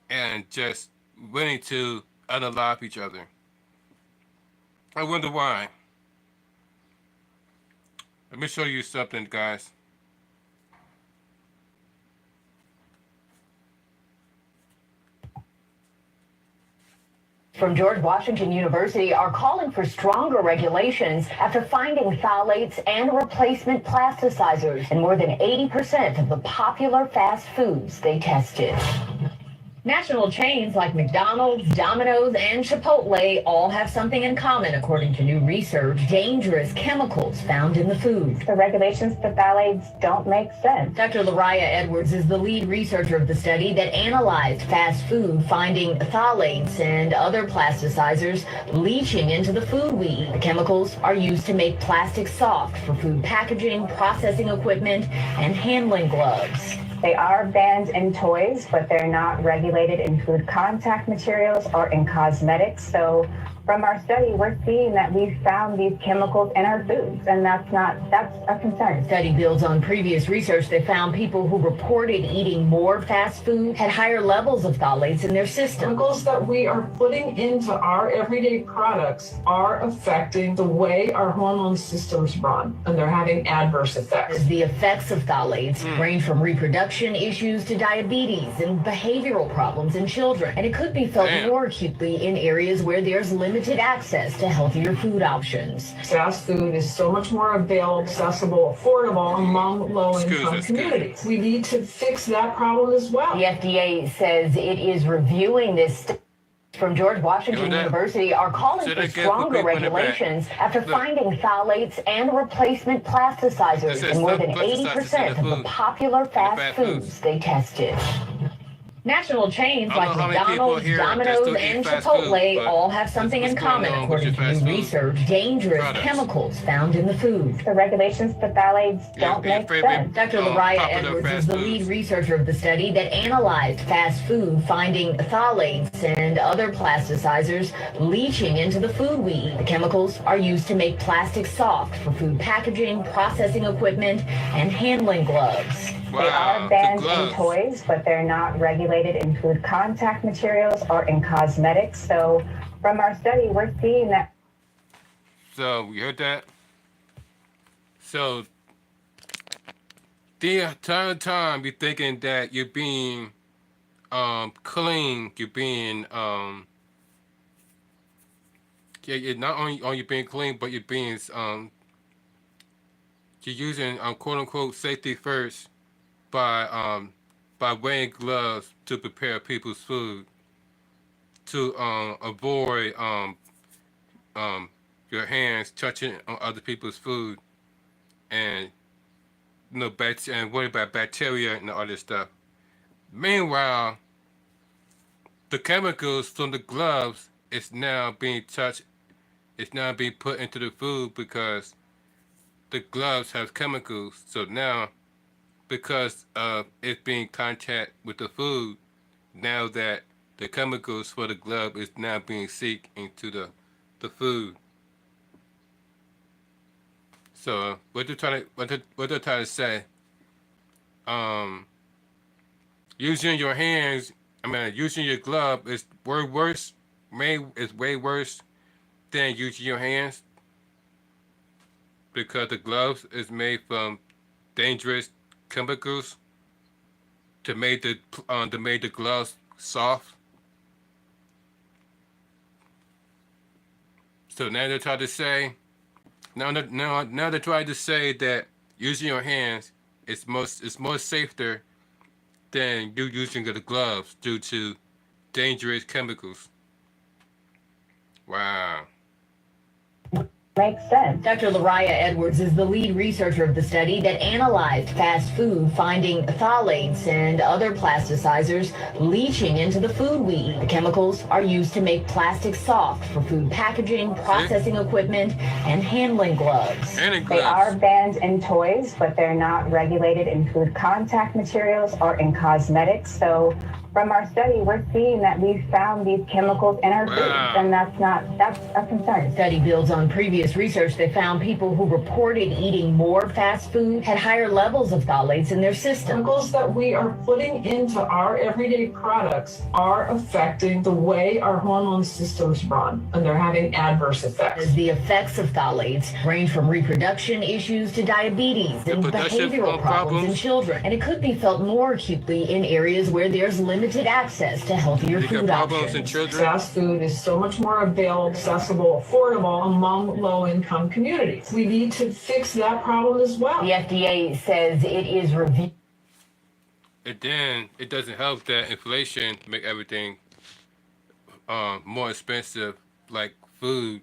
and just willing to unalive each other. I wonder why. Let me show you something, guys. From George Washington University are calling for stronger regulations after finding phthalates and replacement plasticizers in more than 80% of the popular fast foods they tested. National chains like McDonald's, Domino's, and Chipotle all have something in common, according to new research: dangerous chemicals found in the food. The regulations for phthalates don't make sense. Dr. Lariah Edwards is the lead researcher of the study that analyzed fast food, finding phthalates and other plasticizers leaching into the food we eat. The chemicals are used to make plastic soft for food packaging, processing equipment, and handling gloves. They are banned in toys, but they're not regulated regulated in food contact materials or in cosmetics. So from our study, we're seeing that we've found these chemicals in our foods, and that's a concern. The study builds on previous research that found people who reported eating more fast food had higher levels of phthalates in their system. Chemicals that we are putting into our everyday products are affecting the way our hormone systems run, and they're having adverse effects. The effects of phthalates range from reproduction issues to diabetes and behavioral problems in children, and it could be felt more acutely in areas where there's limited access to healthier food options. Fast food is so much more available, accessible, affordable among low-income communities. We need to fix that problem as well. The FDA says it is reviewing this. From George Washington University are calling for stronger regulations after finding phthalates and replacement plasticizers in more than 80% of the popular fast foods they tested. National chains like McDonald's, Domino's, and Chipotle all have something in common, according to new research: dangerous chemicals found in the food. The regulations for phthalates don't make sense. Dr. Lariah Edwards is the lead researcher of the study that analyzed fast food, finding phthalates and other plasticizers leaching into the food we eat. The chemicals are used to make plastic soft for food packaging, processing equipment, and handling gloves. They are banned in toys, but they're not regulated in food contact materials or in cosmetics. So from our study, we're seeing that. So we heard that. So the entire time you're thinking that you're being clean, you're being you're not only are you being clean, but you're being you're using quote unquote safety first by wearing gloves to prepare people's food, to avoid your hands touching on other people's food, and and worry about bacteria and all this stuff. Meanwhile, the chemicals from the gloves is now being touched. It's now being put into the food because the gloves have chemicals. So now, because of it being contact with the food, now that the chemicals for the glove is now being seeped into the food. So what they're trying to say, using your hands, using your glove is way worse. Is way worse than using your hands, because the gloves is made from dangerous chemicals to make the gloves soft. So now they're trying to say, now they're trying to say that using your hands is more safer than you using the gloves due to dangerous chemicals. Wow. Makes sense. Dr. Lariah Edwards is the lead researcher of the study that analyzed fast food, finding phthalates and other plasticizers leaching into the food we eat. The chemicals are used to make plastic soft for food packaging, processing equipment, and handling gloves. They are banned in toys, but they're not regulated in food contact materials or in cosmetics. So from our study, we're seeing that we've found these chemicals in our foods, and that's a concern. The study builds on previous research that found people who reported eating more fast food had higher levels of phthalates in their system. Chemicals that we are putting into our everyday products are affecting the way our hormone systems run, and they're having adverse effects. The effects of phthalates range from reproduction issues to diabetes and behavioral problems in children, and it could be felt more acutely in areas where there's limited access to healthier food options. Fast food is so much more available, accessible, affordable among low-income communities. We need to fix that problem as well. The FDA says it is reviewing. And then it doesn't help that inflation make everything more expensive, like food.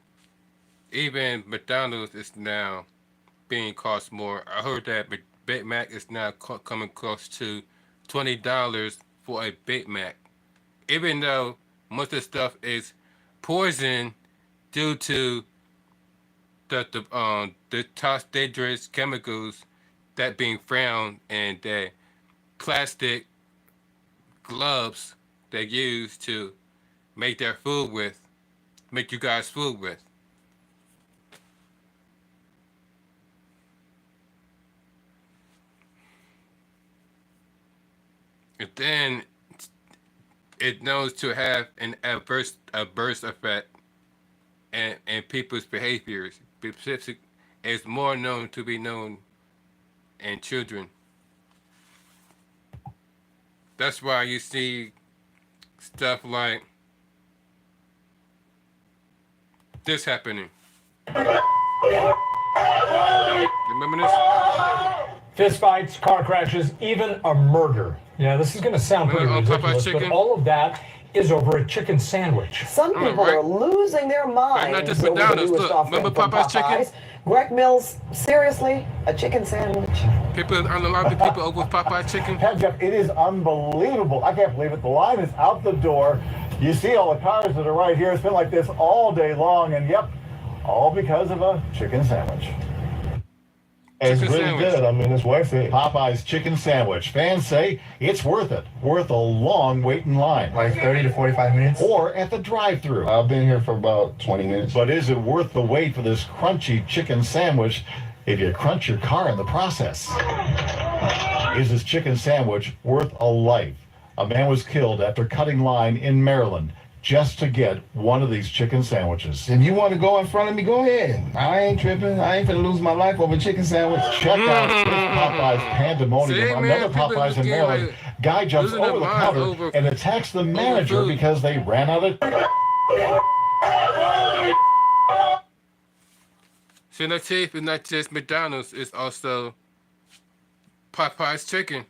Even McDonald's is now being cost more. I heard that Big Mac is now coming close to $20 for a Big Mac, even though most of the stuff is poison due to the toxic dangerous chemicals that being found in the plastic gloves they use to make their food with, make you guys food with. And then it knows to have an adverse effect and people's behaviors. It's more known to be known in children. That's why you see stuff like this happening. Remember this? Fistfights, car crashes, even a murder. Yeah, this is going to sound pretty ridiculous, but all of that is over a chicken sandwich. Some people are losing their minds not just over the McDonald's. newest Look, offering remember from Popeye's chicken? Greg Mills, seriously, a chicken sandwich? People unalive people over Popeye's chicken. Jeff, it is unbelievable. I can't believe it. The line is out the door. You see all the cars that are right here. It's been like this all day long, and yep, all because of a chicken sandwich. It's really good. I mean, it's worth it. Popeye's chicken sandwich. Fans say it's worth it. Worth a long wait in line. Like 30 to 45 minutes. Or at the drive-thru. I've been here for about 20 minutes. But is it worth the wait for this crunchy chicken sandwich if you crunch your car in the process? Is this chicken sandwich worth a life? A man was killed after cutting line in Maryland just to get one of these chicken sandwiches. If you want to go in front of me, go ahead. I ain't tripping. I ain't finna lose my life over a chicken sandwich. Check out this Popeye's pandemonium. See, Another Popeye's in Maryland. like, Guy jumps losing over the their counter minds over- and attacks the manager food. because they ran out of... See, that chief is not just McDonald's, it's also Popeye's chicken.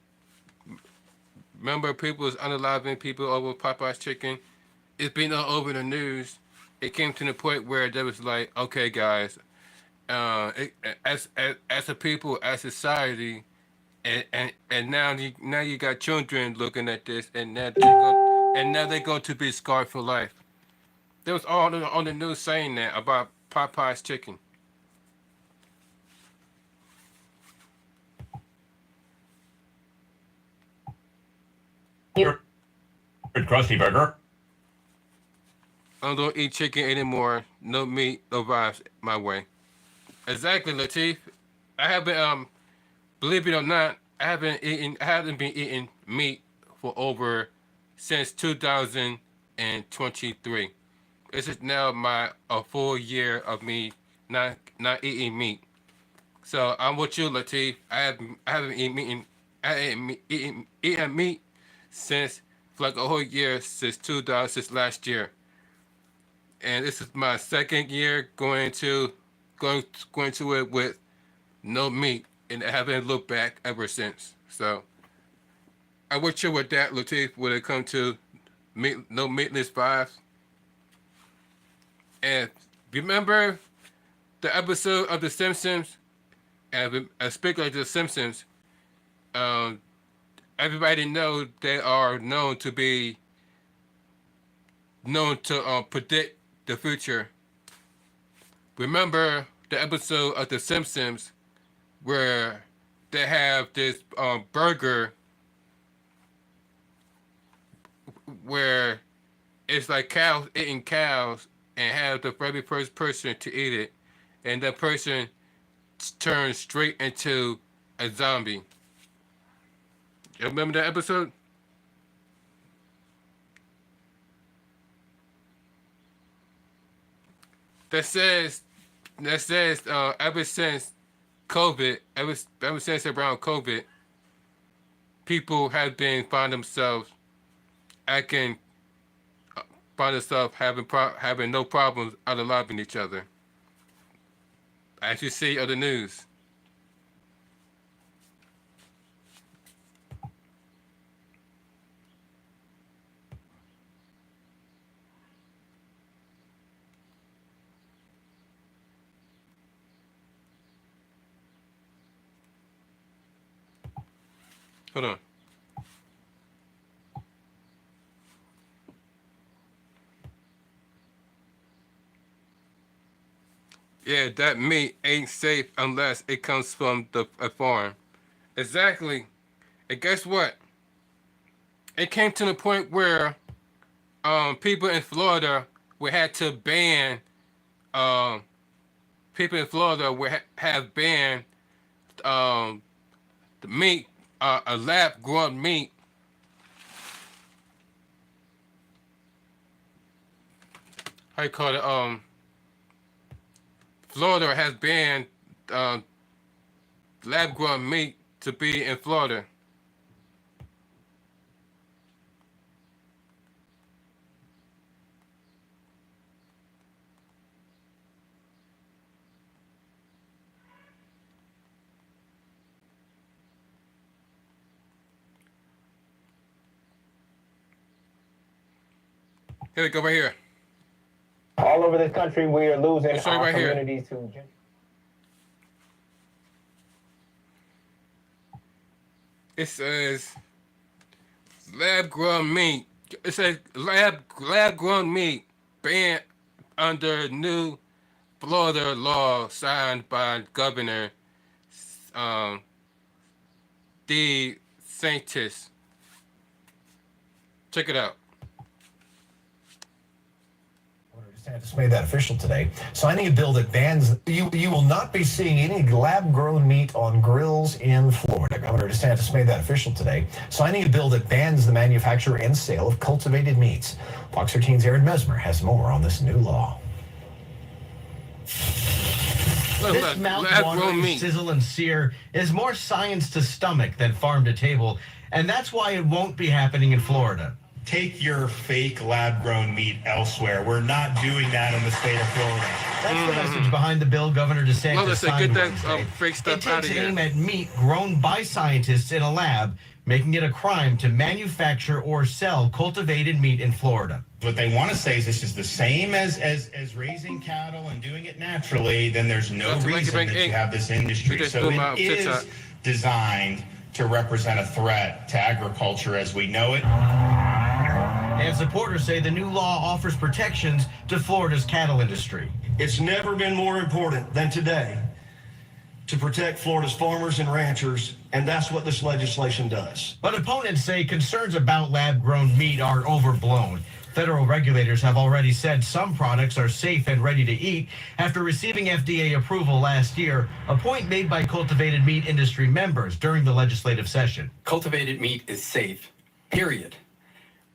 Remember, people was unaliving people over Popeye's chicken. It's been all over the news. It came to the point where there was like, okay, guys, as a people, as society, and now you got children looking at this, and now they're going to be scarred for life. There was all on the news saying that about Popeye's chicken. Krusty Burger. I don't eat chicken anymore. No meat, no vibes my way. Exactly, Latif. I haven't believe it or not, I haven't been eating meat for since 2023. This is now a full year of me not eating meat. So I'm with you, Latif. I haven't eaten meat since for like a whole year since last year. And this is my second year going to it with no meat, and I haven't looked back ever since. So I'm with you with that, Latif, when it comes to no meatless vibes. And remember the episode of The Simpsons? And speaking of The Simpsons, everybody knows they are known to predict the future. Remember the episode of The Simpsons where they have this burger where it's like cows eating cows and have the very first person to eat it, and that person turns straight into a zombie. You remember that episode? That says ever since COVID, ever since around COVID, people have been find themselves having no problems unaliving each other. As you see on the news. Hold on. Yeah, that meat ain't safe unless it comes from a farm. Exactly. And guess what? It came to the point where people in Florida we had to ban people in Florida will have banned the meat, a lab grown meat. How you call it? Florida has banned lab grown meat to be in Florida. Here we go, right here. All over this country, we are losing our right here. communities to. It says lab grown meat. It says lab grown meat banned under new Florida law signed by Governor DeSantis. Check it out. DeSantis made that official today, signing a bill that bans you will not be seeing any lab-grown meat on grills in Florida. Governor DeSantis made that official today, signing a bill that bans the manufacture and sale of cultivated meats. Fox 13's Aaron Mesmer has more on this new law. This mouth-watering sizzle and sear is more science to stomach than farm to table, and that's why it won't be happening in Florida. Take your fake lab-grown meat elsewhere. We're not doing that in the state of Florida. That's the message behind the bill Governor DeSantis signed Wednesday. Fake stuff it out takes of here. aim at meat grown by scientists in a lab, making it a crime to manufacture or sell cultivated meat in Florida. What they want to say is this is the same as raising cattle and doing it naturally, then there's no reason that you have this industry. So it is designed to represent a threat to agriculture as we know it. And supporters say the new law offers protections to Florida's cattle industry. It's never been more important than today to protect Florida's farmers and ranchers, and that's what this legislation does. But opponents say concerns about lab-grown meat are overblown. Federal regulators have already said some products are safe and ready to eat after receiving FDA approval last year, a point made by cultivated meat industry members during the legislative session. Cultivated meat is safe, period.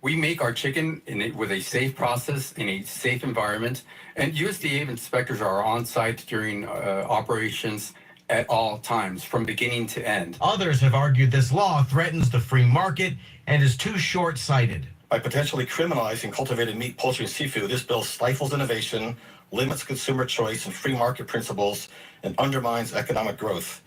We make our chicken with a safe process in a safe environment, and USDA inspectors are on site during operations at all times, from beginning to end. Others have argued this law threatens the free market and is too short-sighted. By potentially criminalizing cultivated meat, poultry, and seafood, this bill stifles innovation, limits consumer choice and free market principles, and undermines economic growth.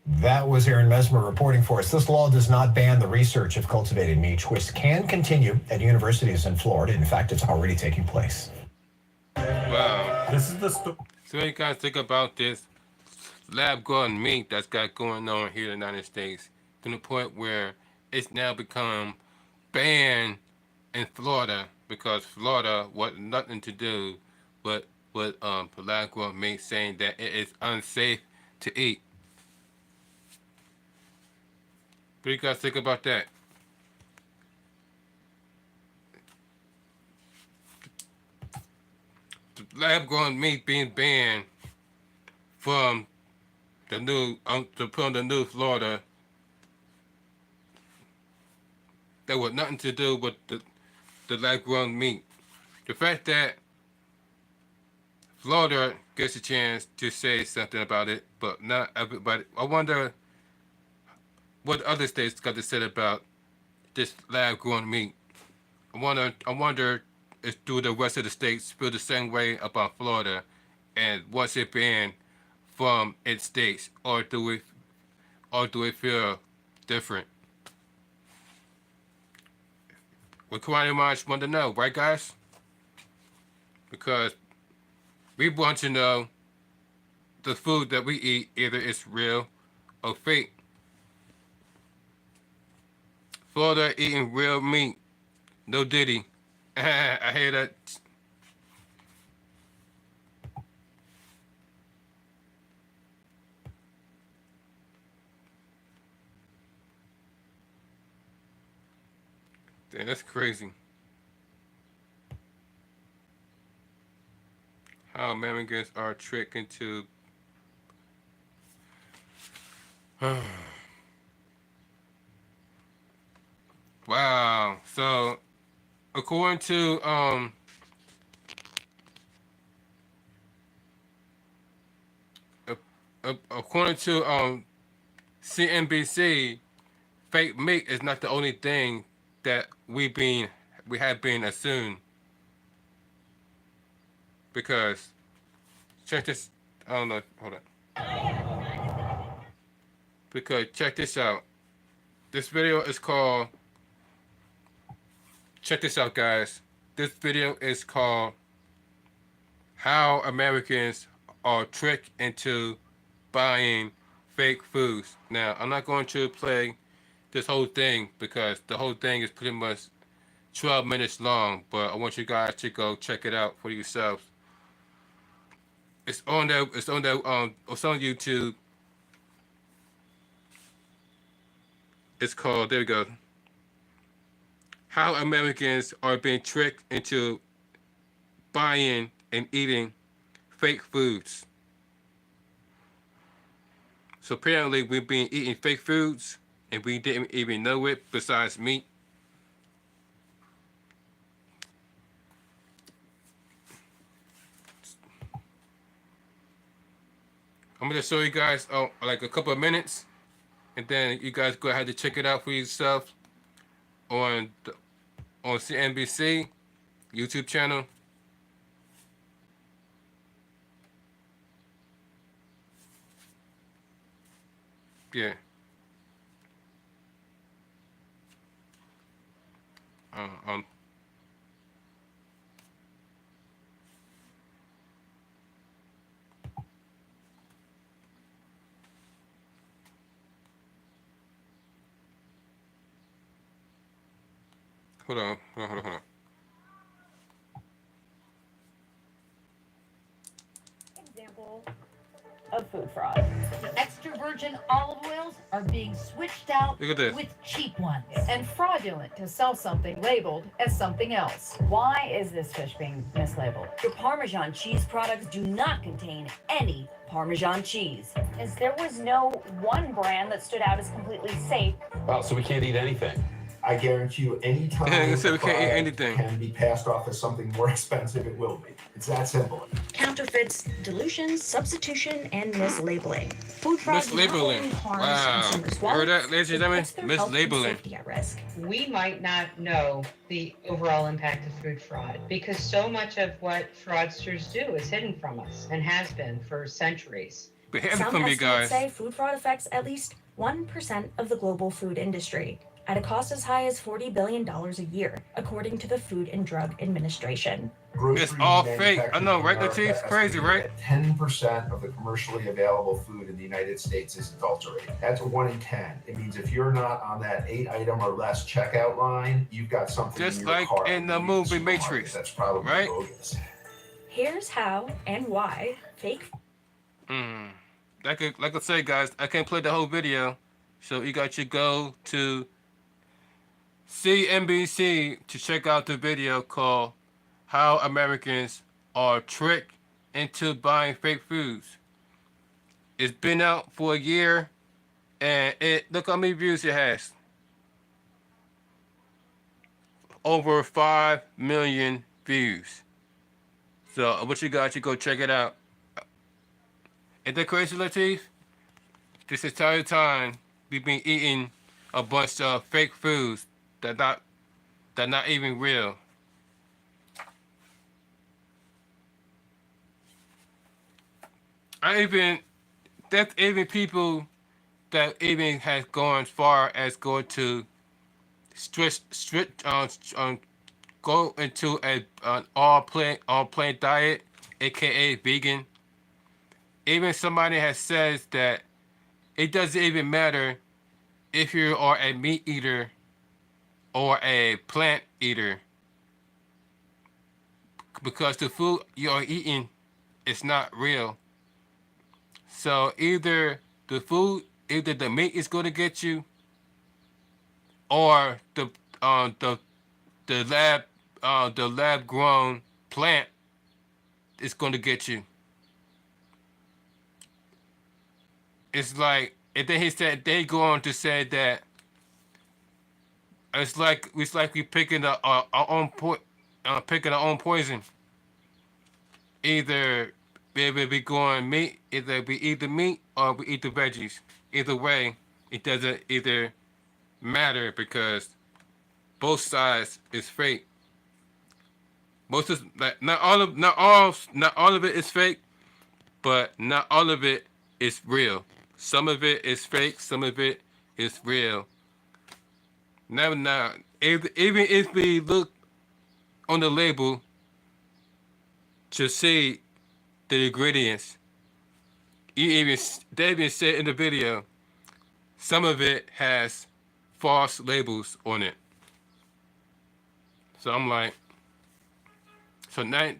That was Aaron Mesmer reporting for us. This law does not ban the research of cultivated meat, which can continue at universities in Florida. In fact, it's already taking place. Wow. This is the So what do you guys think about this lab-grown meat that's got going on here in the United States to the point where it's now become banned in Florida because Florida wanted nothing to do with lab-grown meat, saying that it is unsafe to eat. What do you guys think about that? The lab-grown meat being banned from the new Florida that was nothing to do with the lab-grown meat. The fact that Florida gets a chance to say something about it, but not everybody. I wonder what other states got to say about this lab-grown meat. I wonder if do the rest of the states feel the same way about Florida, and was it banned from its states, or do it feel different? We quite much want to know, right, guys? Because we want to know the food that we eat, either it's real or fake. Florida eating real meat. No Diddy. I hear that. Damn, that's crazy. How Americans are tricked into wow. So according to CNBC, fake meat is not the only thing that we have been assumed. Because check this. I don't know. Hold on. Because check this out. This video is called. Check this out, guys. This video is called "How Americans Are Tricked into Buying Fake Foods." Now, I'm not going to play this whole thing because the whole thing is pretty much 12 minutes long. But I want you guys to go check it out for yourselves. It's on there. It's on YouTube. It's called, there we go, How Americans Are Being Tricked into Buying and Eating Fake Foods. So apparently we've been eating fake foods and we didn't even know it, besides meat. I'm going to show you guys like a couple of minutes, and then you guys go ahead and check it out for yourself on CNBC YouTube channel. Yeah. Hold on. Example of food fraud. Extra virgin olive oils are being switched out with cheap ones. And fraudulent to sell something labeled as something else. Why is this fish being mislabeled? Your Parmesan cheese products do not contain any Parmesan cheese. As there was no one brand that stood out as completely safe. Wow, so we can't eat anything. I guarantee you, any time we can't eat anything can be passed off as something more expensive, it will be. It's that simple. Counterfeits, dilution, substitution, and mislabeling. Food fraud mislabeling. Wow. Heard that, ladies and gentlemen? Mislabeling. At risk. We might not know the overall impact of food fraud because so much of what fraudsters do is hidden from us and has been for centuries. Some estimates say food fraud affects at least 1% of the global food industry, at a cost as high as $40 billion a year, according to the Food and Drug Administration. It's all fake. I know, right, Latif? Crazy, right? 10% of the commercially available food in the United States is adulterated. That's 1 in 10. It means if you're not on that 8-item or less checkout line, you've got something just in your like cart in the movie Matrix. That's probably right. bogus. Here's how and why fake. Like I say, guys, I can't play the whole video, so you got to go to CNBC to check out the video called "How Americans Are Tricked into Buying Fake Foods." It's been out for a year, and look how many views it has. Over 5 million views. So I want you guys to go check it out. Ain't that crazy, Latif? This entire time we've been eating a bunch of fake foods that not even real. There's even people that even has gone as far as going to go into an all plant diet, aka vegan. Even somebody has said that it doesn't even matter if you are a meat eater or a plant eater, because the food you're eating is not real. So either the meat is going to get you, or the the lab grown plant is going to get you. It's like, and then he said, they go on to say that it's like we picking our own picking our own poison. Either we going meat, either we eat the meat or we eat the veggies. Either way, it doesn't either matter because both sides is fake. Most of like not all of it is fake, but not all of it is real. Some of it is fake, some of it is real. Now, even if we look on the label to see the ingredients, they even said in the video, some of it has false labels on it. So I'm like,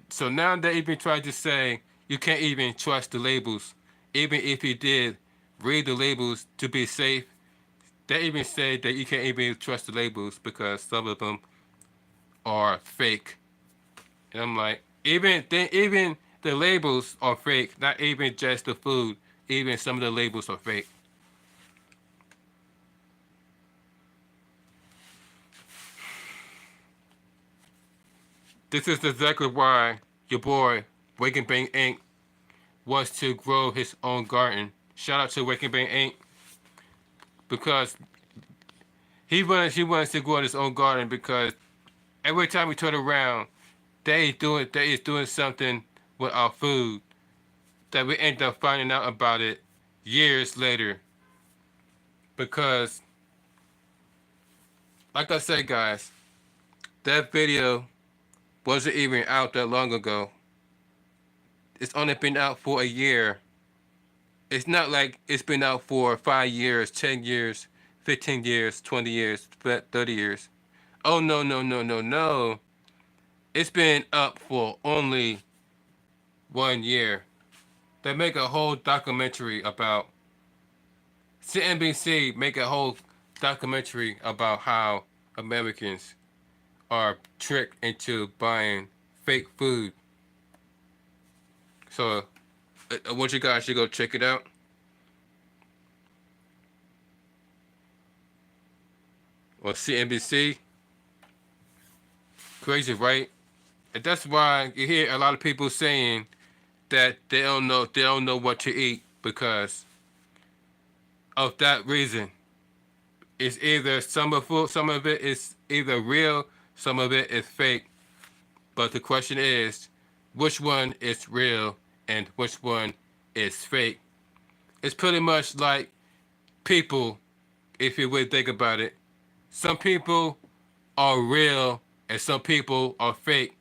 so now they even tried to say you can't even trust the labels, even if you did read the labels to be safe. They even say that you can't even trust the labels because some of them are fake. And I'm like, even the labels are fake, not even just the food. Even some of the labels are fake. This is exactly why your boy, Wake and Bang Inc. wants to grow his own garden. Shout out to Wake and Bang Inc. Because he wants to grow his own garden because every time we turn around, they is doing something with our food that we end up finding out about it years later. Because, like I said, guys, that video wasn't even out that long ago. It's only been out for a year. It's not like it's been out for 5 years, 10 years, 15 years, 20 years, 30 years. Oh, no, no, no, no, no. It's been up for only 1 year. They make a whole documentary about, CNBC make a whole documentary about how Americans are tricked into buying fake food. So I want you guys to go check it out. On CNBC. Crazy, right? And that's why you hear a lot of people saying that they don't know what to eat because of that reason. It's either some of it is either real, some of it is fake. But the question is, which one is real and which one is fake? It's pretty much like people, if you would think about it. Some people are real and some people are fake.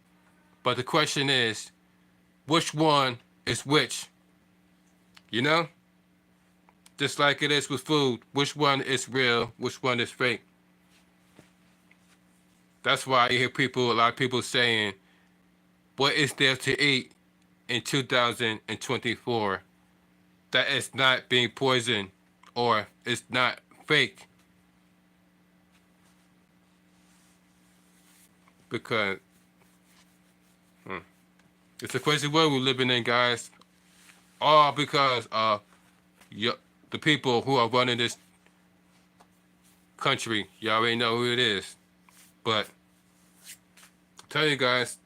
But the question is, which one is which? You know? Just like it is with food. Which one is real? Which one is fake? That's why you hear a lot of people saying, what is there to eat in 2024 that is not being poisoned or is not fake? Because it's a crazy world we're living in, guys. All because of the people who are running this country. You already know who it is. But I tell you guys,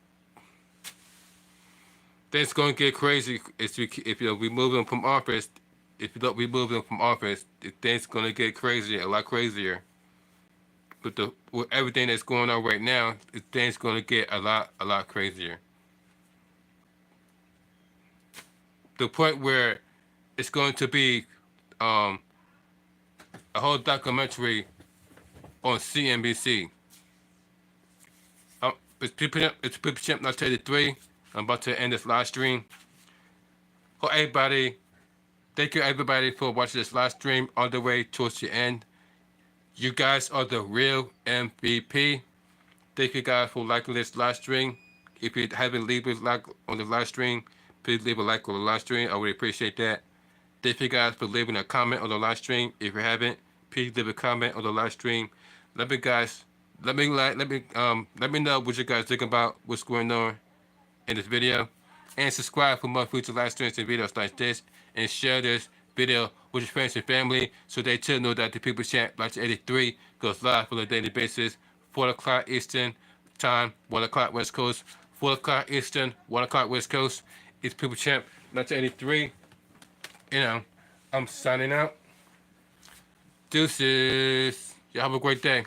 things going to get crazy if you remove them from office. If you don't remove them from office, things going to get crazy, a lot crazier. But with everything that's going on right now, things going to get a lot crazier. The point where it's going to be a whole documentary on CNBC. It's People Champ Not 33. I'm about to end this live stream. Thank you everybody for watching this live stream all the way towards the end. You guys are the real MVP. Thank you guys for liking this live stream. If you haven't leave a like on the live stream, please leave a like on the live stream. I really appreciate that. Thank you guys for leaving a comment on the live stream. If you haven't, please leave a comment on the live stream. Let me guys let me know what you guys think about what's going on in this video, and subscribe for more future live streams and videos like this, and share this video with your friends and family so they too know that the People Champ Batch 83 goes live on a daily basis, 4 o'clock Eastern time, 1 o'clock West Coast, 4 o'clock Eastern, 1 o'clock West Coast. It's People Champ 1983. I'm signing out. Deuces. Y'all have a great day.